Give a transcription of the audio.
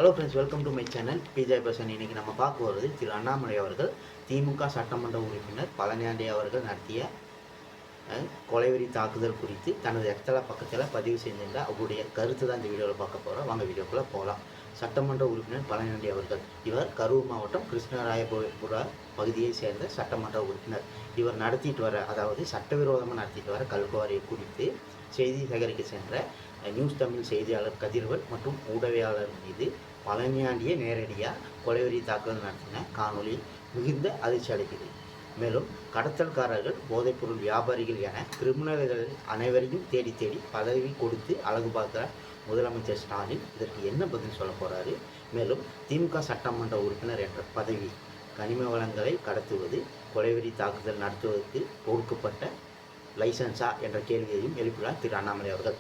Hello friends, welcome to my channel Bijay person. இன்றைக்கி நம்ம பார்க்க வருவது திரு அண்ணாமலை அவர்கள் திமுக சட்டமன்ற உறுப்பினர் பழனியாண்டி அவர்கள் நடத்திய கொலைவெறி தாக்குதல் குறித்து தனது எக்ஸலா பக்கத்தில் பதிவு செஞ்சிருந்த அவருடைய கருத்து தான் இந்த வீடியோவில் பார்க்க போகிறோம். வாங்க வீடியோக்குள்ளே போகலாம். சட்டமன்ற உறுப்பினர் பழனியாண்டி அவர்கள் இவர் கரூர் மாவட்டம் கிருஷ்ணராயபுரா பகுதியை சேர்ந்த சட்டமன்ற உறுப்பினர். இவர் நடத்திட்டு வர, அதாவது சட்டவிரோதமாக நடத்திட்டு வர கல்குவாரியை குறித்து செய்தி சேகரிக்க சென்ற நியூஸ் தமிழ் செய்தியாளர் கதிரவன் மற்றும் ஊடகவியாளர் மீது பழனியாண்டியே நேரடியாக கொலைவெறி தாக்குதல் நடத்தின காணொலி மிகுந்த அதிர்ச்சி அளிக்கிறது. மேலும் கடத்தல்காரர்கள், போதைப்பொருள் வியாபாரிகள் என கிரிமினல்கள் அனைவரையும் தேடி தேடி பதவி கொடுத்து அழகு பார்க்கிற முதலமைச்சர் ஸ்டாலின் இதற்கு என்ன பதில் சொல்ல போகிறாரு? மேலும் திமுக சட்டமன்ற உறுப்பினர் என்ற பதவி கனிம வளங்களை கடத்துவது, கொலைவெறி தாக்குதல் நடத்துவதற்கு கொடுக்கப்பட்ட லைசன்ஸா என்ற கேள்வியையும் எழுப்பினார் திரு அண்ணாமலை அவர்கள்.